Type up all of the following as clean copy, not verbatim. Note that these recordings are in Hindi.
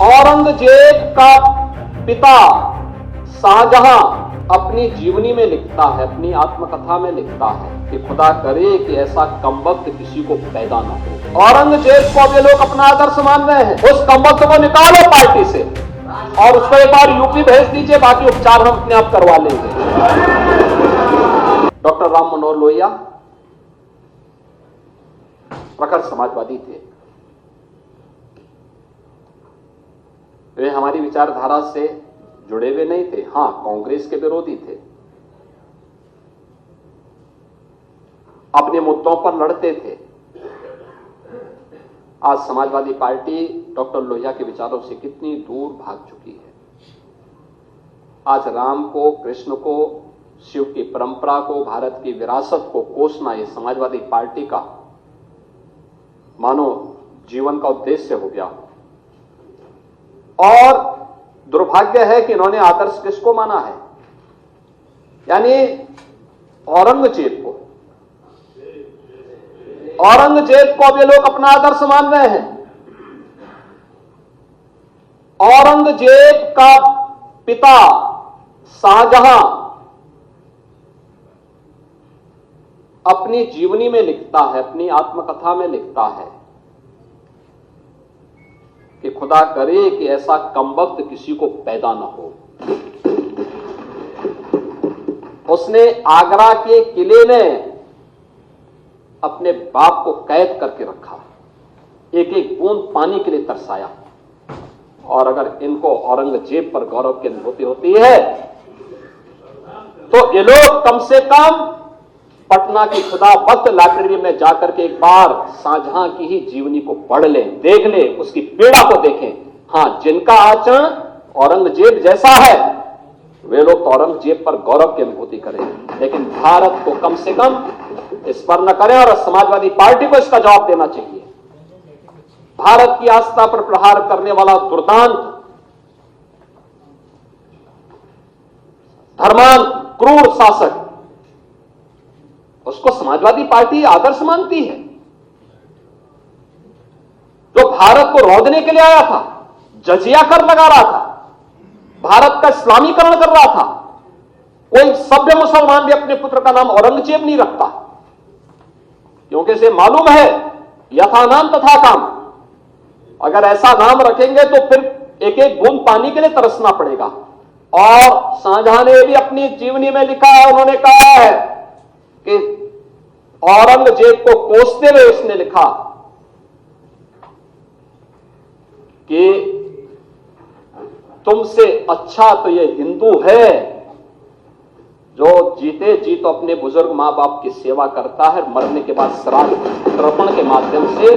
औरंगजेब का पिता शाहजहां अपनी जीवनी में लिखता है, अपनी आत्मकथा में लिखता है कि खुदा करे कि ऐसा कमबख्त किसी को पैदा ना हो। औरंगजेब को अब ये लोग अपना आदर्श मान रहे हैं। उस कमबख्त को निकालो पार्टी से और उसको एक बार यूपी भेज दीजिए, बाकी उपचार हम अपने आप करवा लेंगे। डॉक्टर राम मनोहर लोहिया प्रखर समाजवादी थे। वे हमारी विचारधारा से जुड़े हुए नहीं थे, हां कांग्रेस के विरोधी थे, अपने मुद्दों पर लड़ते थे। आज समाजवादी पार्टी डॉक्टर लोहिया के विचारों से कितनी दूर भाग चुकी है। आज राम को, कृष्ण को, शिव की परंपरा को, भारत की विरासत को कोसना ये समाजवादी पार्टी का मानो जीवन का उद्देश्य हो गया। और दुर्भाग्य है कि इन्होंने आदर्श किसको माना है, यानी औरंगजेब को। औरंगजेब को अब ये लोग अपना आदर्श मान रहे हैं। औरंगजेब का पिता शाहजहां अपनी जीवनी में लिखता है, अपनी आत्मकथा में लिखता है कि खुदा करे कि ऐसा कमबख्त किसी को पैदा ना हो। उसने आगरा के किले में अपने बाप को कैद करके रखा, एक एक बूंद पानी के लिए तरसाया। और अगर इनको औरंगजेब पर गौरव की अनुभूति होती है तो ये लोग कम से कम पटना की खुदाबख्त लाइब्रेरी में जाकर के एक बार शाहजहां की ही जीवनी को पढ़ लें, देख लें, उसकी पीड़ा को देखें। हां, जिनका आचरण औरंगजेब जैसा है वे लोग तो औरंगजेब पर गौरव की अनुभूति करें, लेकिन भारत को कम से कम इस पर न करें। और समाजवादी पार्टी को इसका जवाब देना चाहिए। भारत की आस्था पर प्रहार करने वाला दुर्दांत, धर्मांत, क्रूर शासक, उसको समाजवादी पार्टी आदर्श मानती है। जो भारत को रौंदने के लिए आया था, जजिया कर लगा रहा था, भारत का इस्लामीकरण कर रहा था। कोई सभ्य मुसलमान भी अपने पुत्र का नाम औरंगजेब नहीं रखता, क्योंकि इसे मालूम है यथा नाम तथा काम। अगर ऐसा नाम रखेंगे तो फिर एक एक बूंद पानी के लिए तरसना पड़ेगा। और शाहजहां ने भी अपनी जीवनी में लिखा है, उन्होंने कहा है कि औरंगजेब को कोसते हुए उसने लिखा कि तुमसे अच्छा तो ये हिंदू है जो जीते जी तो अपने बुजुर्ग मां बाप की सेवा करता है, मरने के बाद श्राद्ध तर्पण के माध्यम से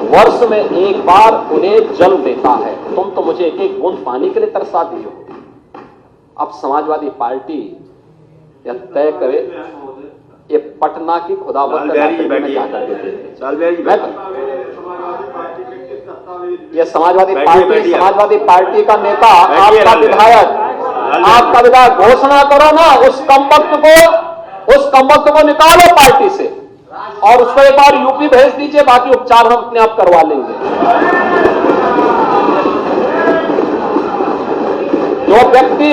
वर्ष में एक बार उन्हें जल देता है। तुम तो मुझे एक एक बूंद पानी के लिए तरसा दी हो। अब समाजवादी पार्टी यह तय करे ये पटना की खुदाबख्त में जाकर ये समाजवादी पार्टी का नेता, आपका विधायक घोषणा करो ना, उस कमबख्त को निकालो पार्टी से और उसको एक बार यूपी भेज दीजिए, बाकी उपचार हम अपने आप करवा लेंगे। जो व्यक्ति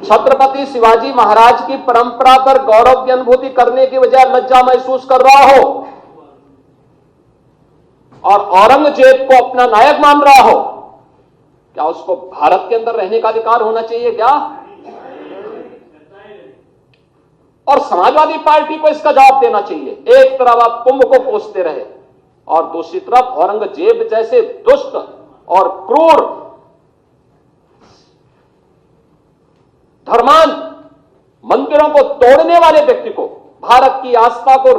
छत्रपति शिवाजी महाराज की परंपरा पर गौरव की अनुभूति करने की बजाय लज्जा महसूस कर रहा हो और औरंगजेब को अपना नायक मान रहा हो, क्या उसको भारत के अंदर रहने का अधिकार होना चाहिए क्या? और समाजवादी पार्टी को इसका जवाब देना चाहिए। एक तरफ आप कुंभ को कोसते रहे और दूसरी तरफ औरंगजेब जैसे दुष्ट और क्रूर, धर्मांत, मंदिरों को तोड़ने वाले व्यक्ति को, भारत की आस्था को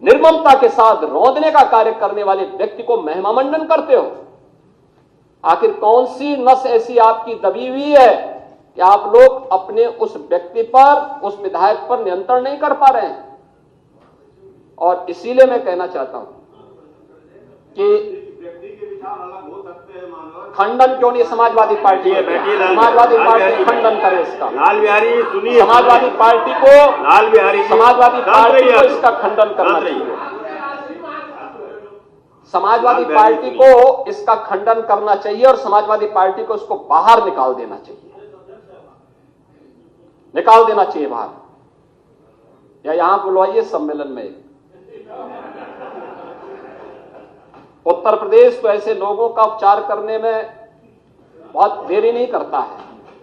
निर्ममता के साथ रौंदने का कार्य करने वाले व्यक्ति को महिमा मंडन करते हो। आखिर कौन सी नस ऐसी आपकी दबी हुई है कि आप लोग अपने उस व्यक्ति पर, उस विधायक पर नियंत्रण नहीं कर पा रहे हैं? और इसीलिए मैं कहना चाहता हूं कि खंडन क्यों नहीं समाजवादी पार्टी खंडन करे इसका। लाल बिहारी सुनिए, समाजवादी पार्टी को इसका खंडन करना चाहिए। समाजवादी पार्टी को इसका खंडन करना चाहिए और समाजवादी पार्टी को इसको बाहर निकाल देना चाहिए, बाहर, या यहां बुलवाइए सम्मेलन में। उत्तर प्रदेश तो ऐसे लोगों का उपचार करने में बहुत देरी नहीं करता है।